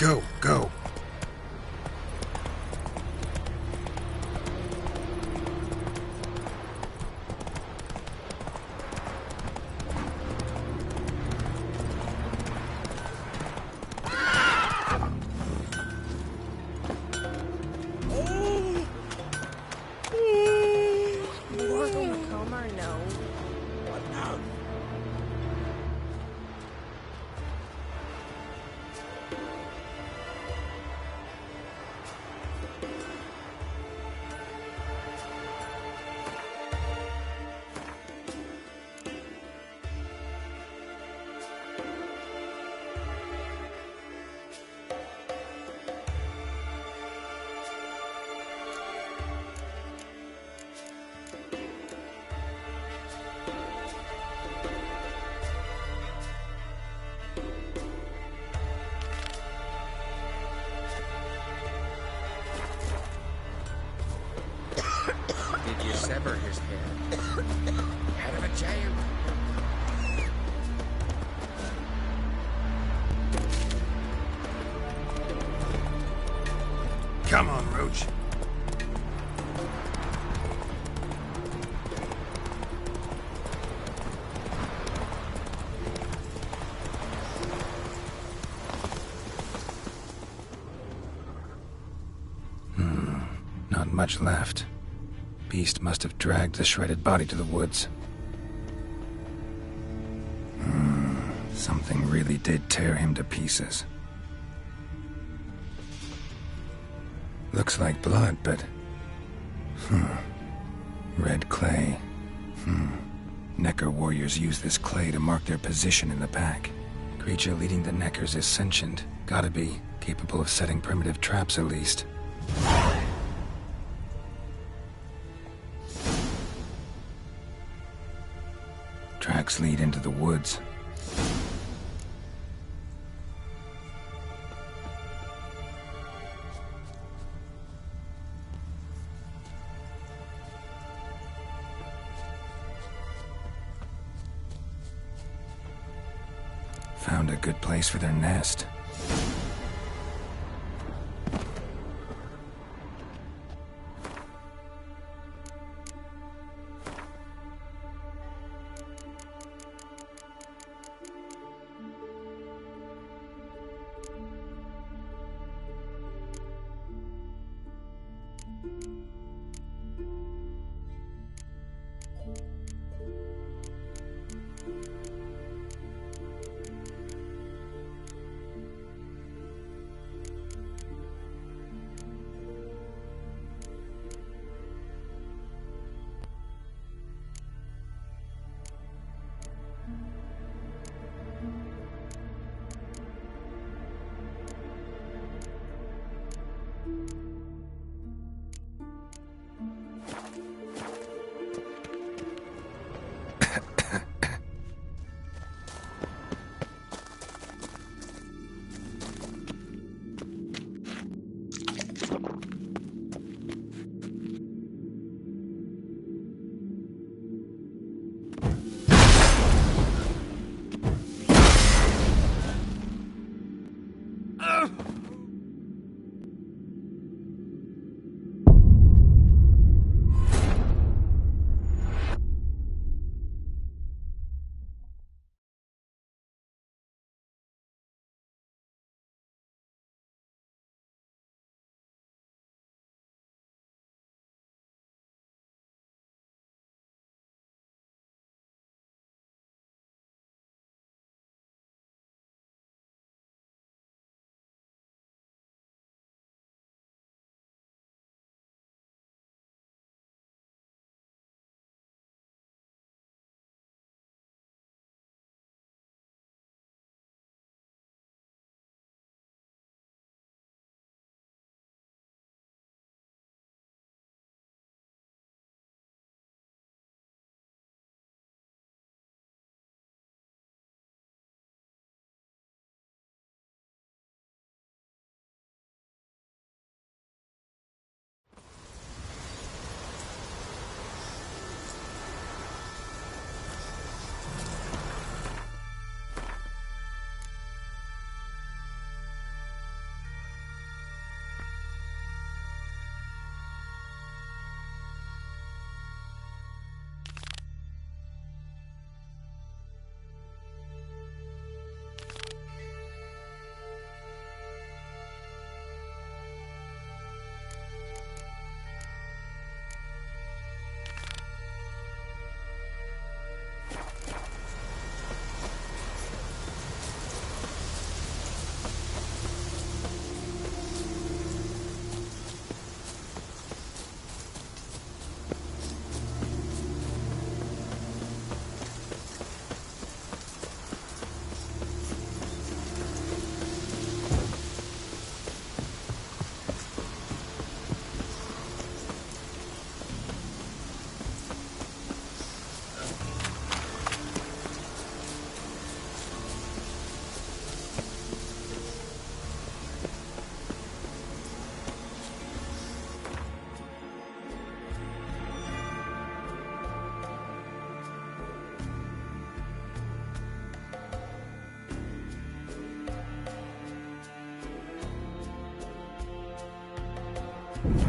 Go, go. More gonna come or no? What now? Did you sever his head? Out of a jail? Come on, Roach. Not much left. Beast must have dragged the shredded body to the woods. Something really did tear him to pieces. Looks like blood, but... Red clay. Necker warriors use this clay to mark their position in the pack. Creature leading the Neckers is sentient. Gotta be. Capable of setting primitive traps, at least. Tracks lead into the woods. Found a good place for their nest.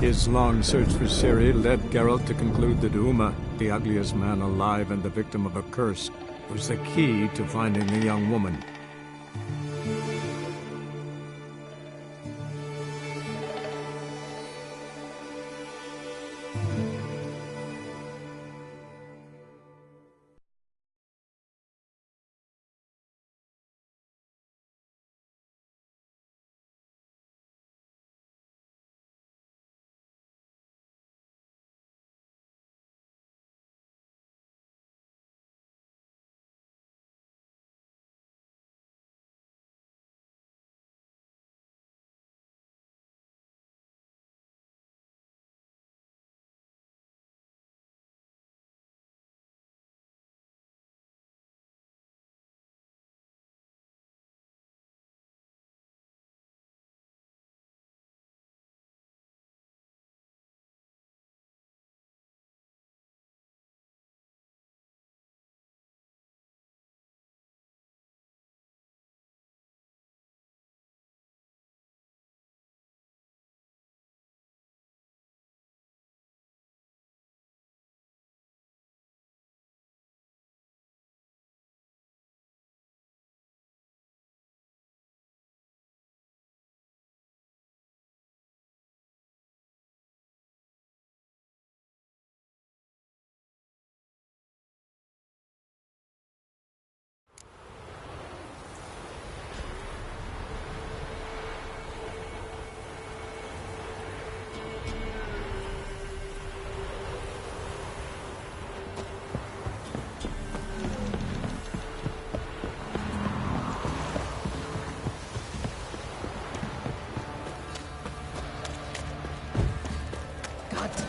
His long search for Ciri led Geralt to conclude that Uma, the ugliest man alive and the victim of a curse, was the key to finding the young woman.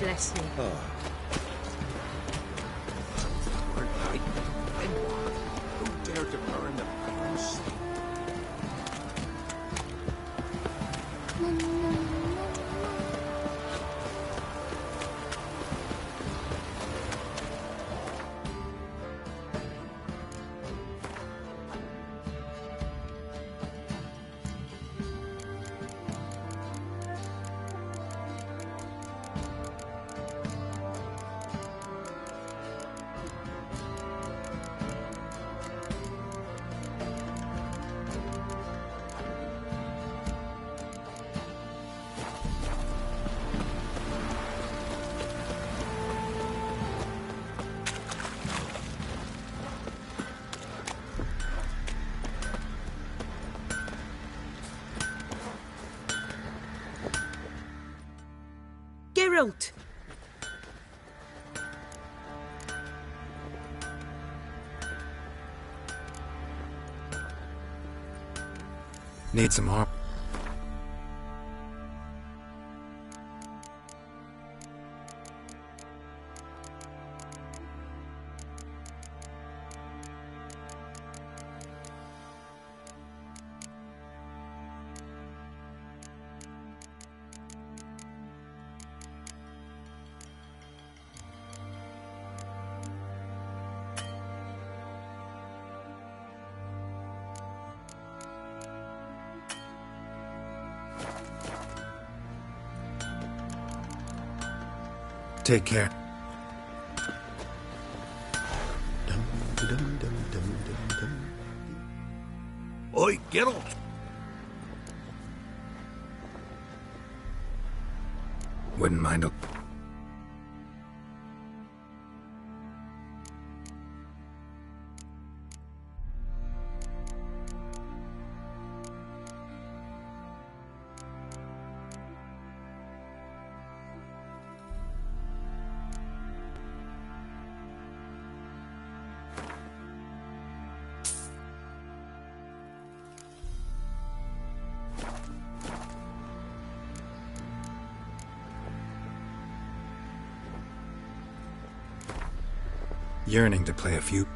Bless me. Who dared to burn the house? Geralt! Need some harp. Take care. Oi, Geralt! Wouldn't mind a... Yearning to play a few...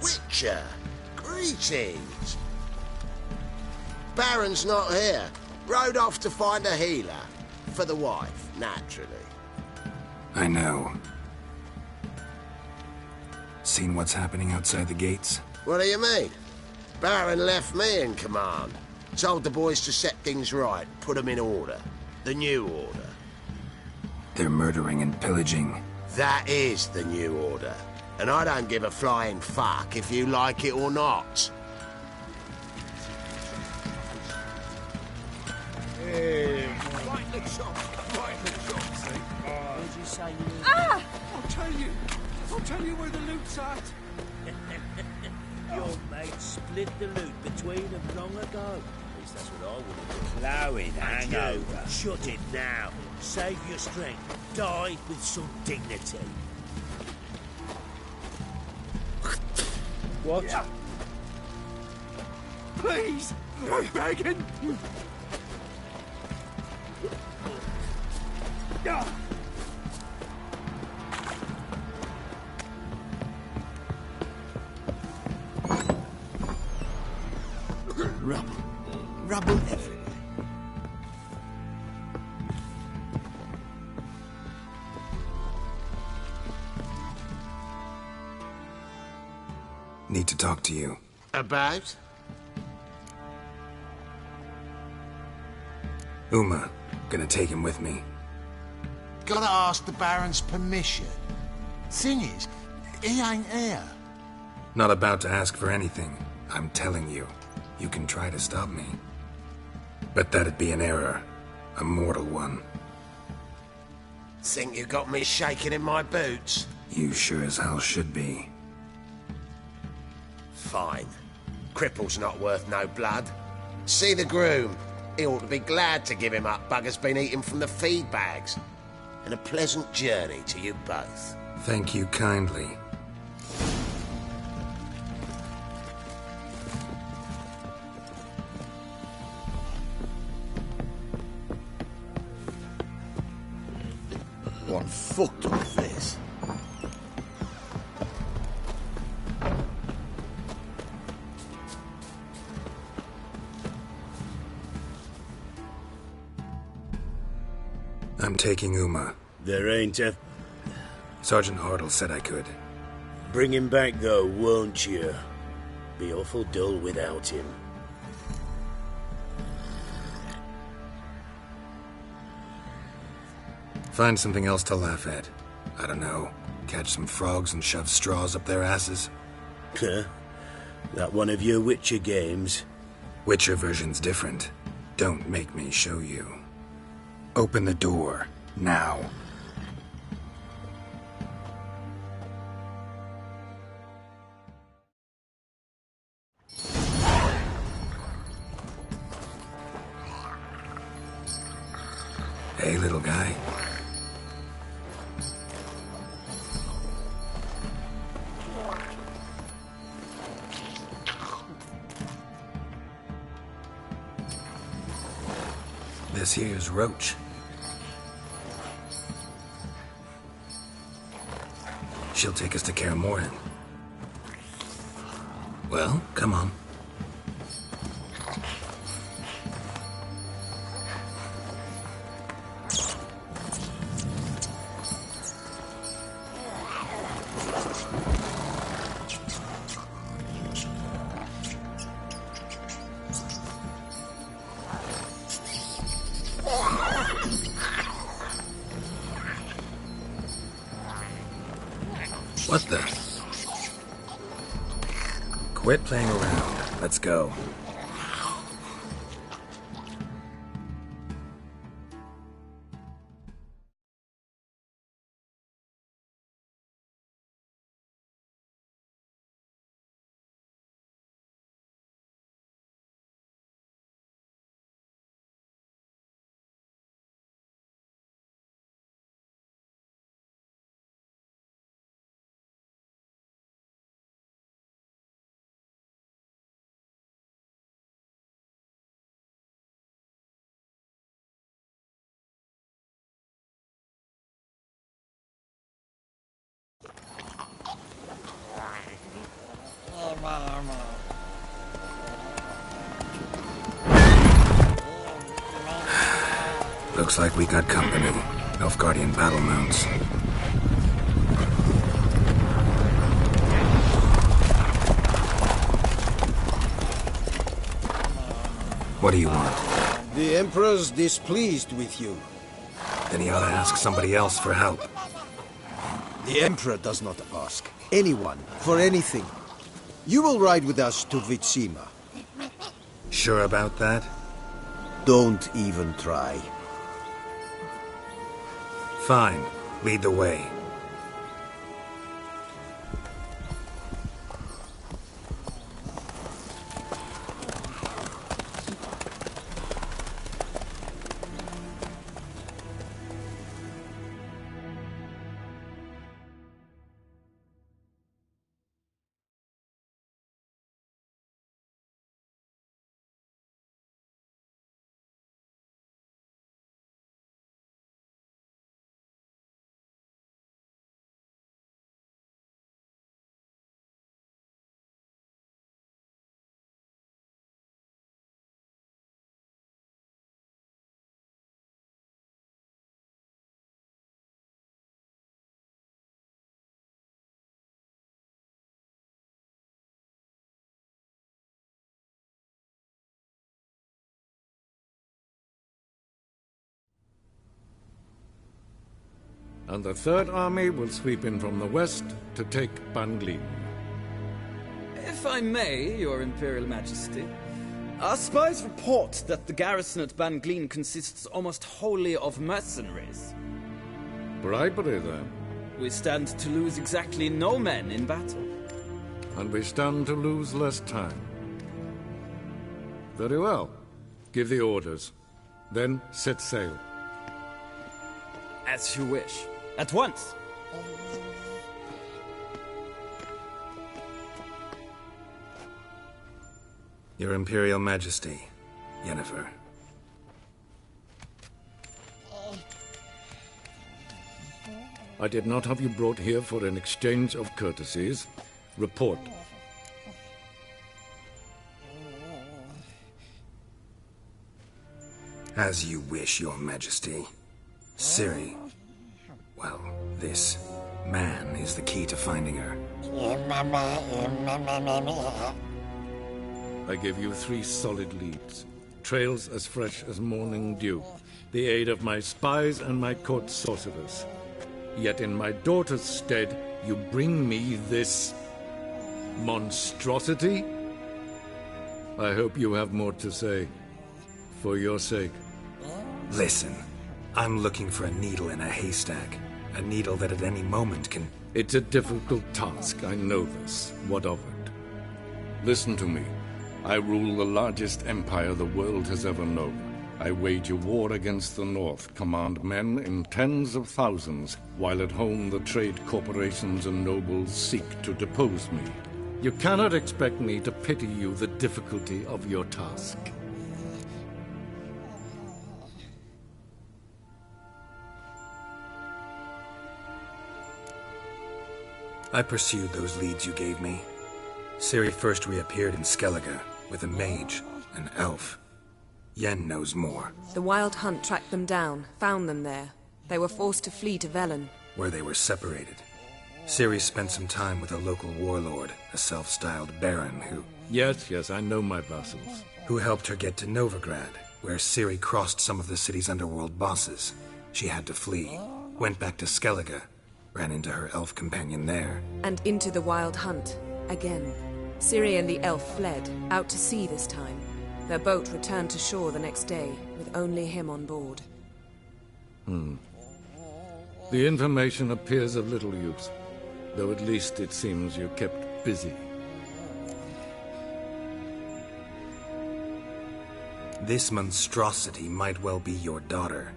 Witcher! Greetings! Baron's not here. Rode off to find a healer. For the wife, naturally. I know. Seen what's happening outside the gates? What do you mean? Baron left me in command. Told the boys to set things right, put them in order. The new order. They're murdering and pillaging. That is the new order. And I don't give a flying fuck if you like it or not. Right in the shop. Right in the shop, see? What'd you say? I'll tell you where the loot's at. Your mate split the loot between them long ago. At least that's what I would have done. Blowing hangover. Shut it now. Save your strength. Die with some dignity. What? Yeah. Please, I'm begging. Rubble. Rubble everywhere. Need to talk to you. About? Uma. Gonna take him with me. Gotta ask the Baron's permission. Thing is, he ain't here. Not about to ask for anything. I'm telling you. You can try to stop me. But that'd be an error. A mortal one. Think you got me shaking in my boots? You sure as hell should be. Fine. Cripple's not worth no blood. See the groom. He ought to be glad to give him up. Bugger's been eating from the feed bags. And a pleasant journey to you both. Thank you kindly. What fucked with this? I'm taking Uma. There ain't a... Sergeant Hartle said I could. Bring him back, though, won't you? Be awful dull without him. Find something else to laugh at. I don't know. Catch some frogs and shove straws up their asses. Huh? That one of your Witcher games? Witcher version's different. Don't make me show you. Open the door. Now. Hey, little guy. This here's Roach. She'll take us to Kaer Morhen. Well, come on. What the? Quit playing around. Let's go. Looks like we got company. Elf Guardian battle mounts. What do you want? The Emperor's displeased with you. Then he ought to ask somebody else for help. The Emperor does not ask anyone for anything. You will ride with us to Vitsima. Sure about that? Don't even try. Fine. Lead the way. And the Third Army will sweep in from the west to take Banglin. If I may, Your Imperial Majesty, our spies report that the garrison at Banglin consists almost wholly of mercenaries. Bribery, then. We stand to lose exactly no men in battle. And we stand to lose less time. Very well. Give the orders. Then set sail. As you wish. At once. Your Imperial Majesty, Yennefer. I did not have you brought here for an exchange of courtesies. Report. As you wish, Your Majesty. Ciri. Well, this man is the key to finding her. I give you 3 solid leads. Trails as fresh as morning dew. The aid of my spies and my court sorcerers. Yet in my daughter's stead, you bring me this monstrosity? I hope you have more to say. For your sake. Listen, I'm looking for a needle in a haystack. A needle that at any moment can... It's a difficult task, I know this. What of it? Listen to me. I rule the largest empire the world has ever known. I wage a war against the North, command men in tens of thousands, while at home the trade corporations and nobles seek to depose me. You cannot expect me to pity you the difficulty of your task. I pursued those leads you gave me. Ciri first reappeared in Skellige with a mage, an elf. Yen knows more. The Wild Hunt tracked them down, found them there. They were forced to flee to Velen. Where they were separated. Ciri spent some time with a local warlord, a self-styled baron who... Yes, I know my vassals. Who helped her get to Novigrad, where Ciri crossed some of the city's underworld bosses. She had to flee. Went back to Skellige. Ran into her elf companion there. And into the Wild Hunt, again. Ciri and the elf fled, out to sea this time. Their boat returned to shore the next day, with only him on board. The information appears of little use, though at least it seems you kept busy. This monstrosity might well be your daughter.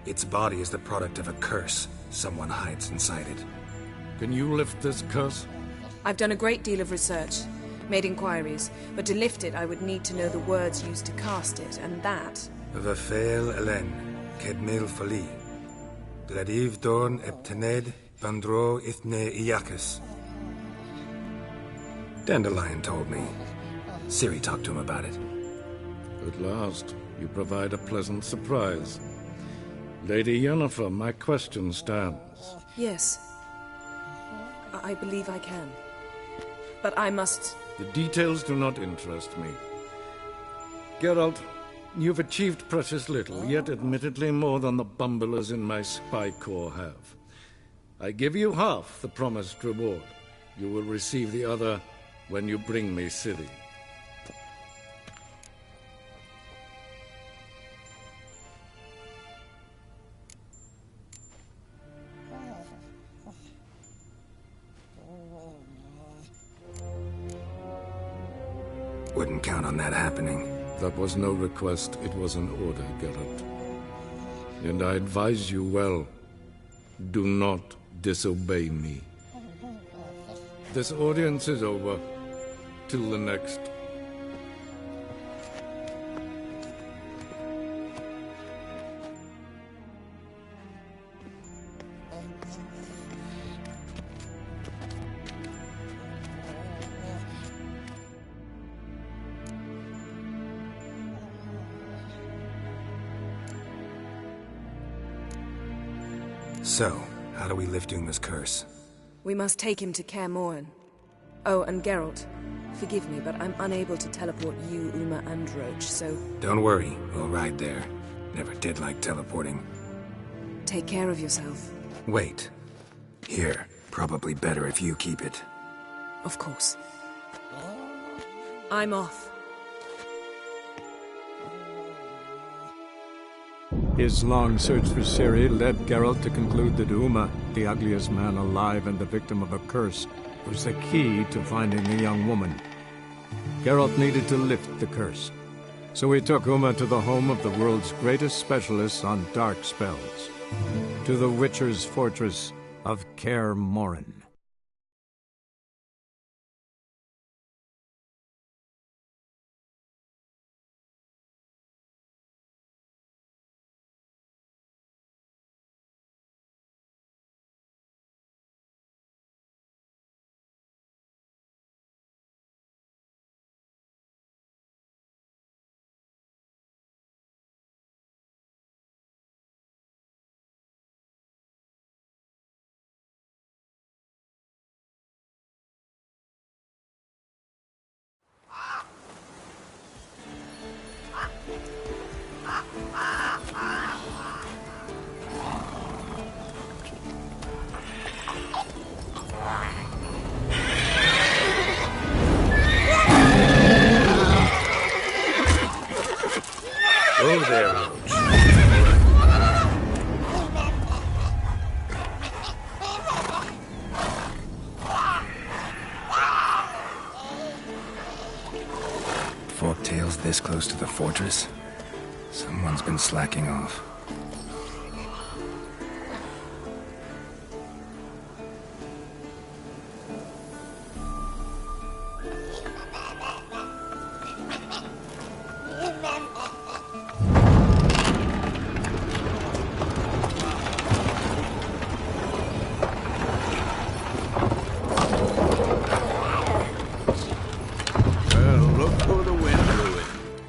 Its body is the product of a curse. Someone hides inside it. Can you lift this curse? I've done a great deal of research, made inquiries, but to lift it I would need to know the words used to cast it, and that... Vafel Elen, Kedmil Fali. Gladiv Dorn Eptened, Bandro Ithne Iakis. Dandelion told me. Ciri talked to him about it. At last, you provide a pleasant surprise. Lady Yennefer, my question stands. Yes. I believe I can. But I must... The details do not interest me. Geralt, you've achieved precious little, yet admittedly more than the bumblers in my spy corps have. I give you half the promised reward. You will receive the other when you bring me Ciri. Wouldn't count on that happening. That was no request, it was an order, Geralt. And I advise you well, do not disobey me. This audience is over. Till the next. So, how do we lift Uma's curse? We must take him to Kaer Morhen. Oh, and Geralt, forgive me, but I'm unable to teleport you, Uma, and Roach, so... Don't worry, we'll ride there. Never did like teleporting. Take care of yourself. Wait. Here, probably better if you keep it. Of course. I'm off. His long search for Ciri led Geralt to conclude that Uma, the ugliest man alive and the victim of a curse, was the key to finding the young woman. Geralt needed to lift the curse, so he took Uma to the home of the world's greatest specialist on dark spells, to the Witcher's fortress of Kaer Morhen. Oh, there, Roach. Forktail's this close to the fortress? Someone's been slacking off.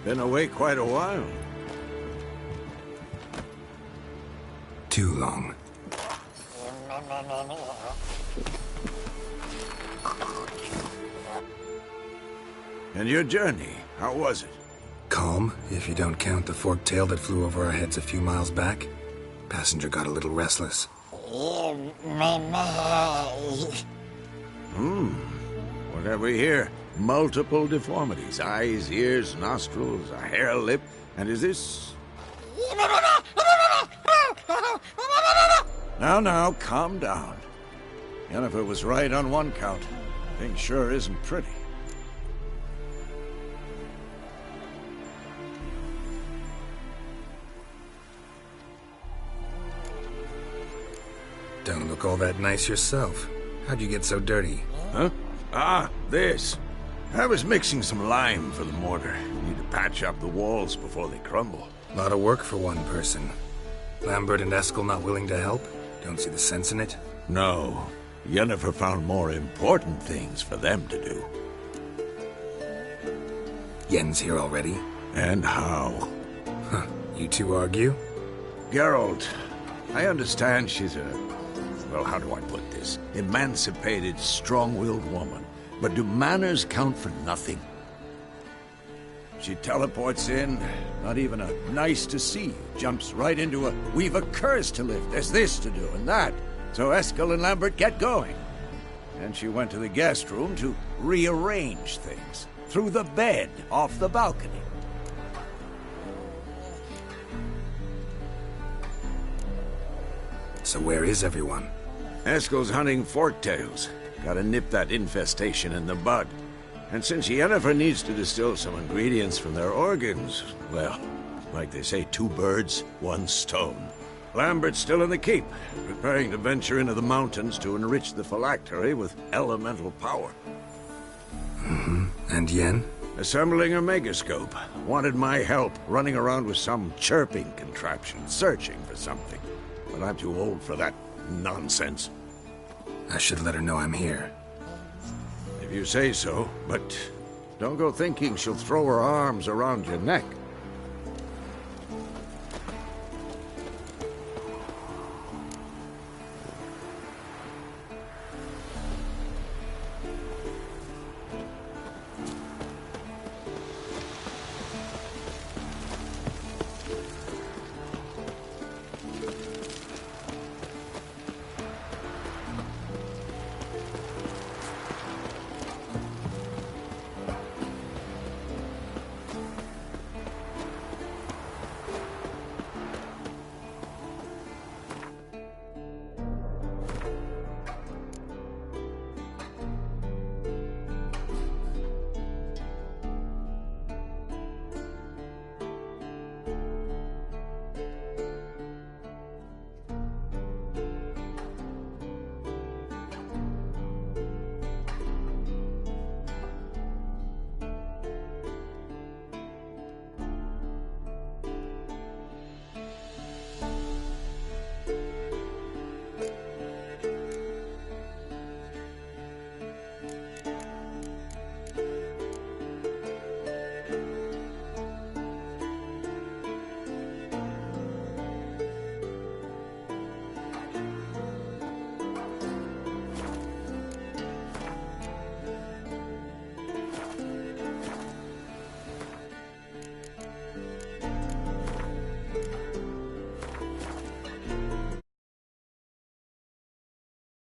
Been away quite a while. Too long. And your journey, how was it? Calm, if you don't count the forktail that flew over our heads a few miles back. Passenger got a little restless. What have we here? Multiple deformities. Eyes, ears, nostrils, a hair lip. And is this... Now, calm down. Yennefer was right on one count. Thing sure isn't pretty. Don't look all that nice yourself. How'd you get so dirty? Huh? Ah, this. I was mixing some lime for the mortar. Need to patch up the walls before they crumble. A lot of work for one person. Lambert and Eskel not willing to help? Don't see the sense in it? No. Yennefer found more important things for them to do. Yen's here already? And how? Huh. You two argue? Geralt, I understand she's well, how do I put this? Emancipated, strong-willed woman. But do manners count for nothing? She teleports in, not even a nice to see you, jumps right into a we've a curse to lift, there's this to do and that. So Eskel and Lambert get going. And she went to the guest room to rearrange things. Through the bed, off the balcony. So where is everyone? Eskel's hunting forktails. Gotta nip that infestation in the bud. And since Yennefer needs to distill some ingredients from their organs, well, like they say, 2 birds, 1 stone. Lambert's still in the keep, preparing to venture into the mountains to enrich the phylactery with elemental power. And Yen? Assembling a megascope. Wanted my help running around with some chirping contraption, searching for something. But I'm too old for that nonsense. I should let her know I'm here. If you say so, but don't go thinking she'll throw her arms around your neck.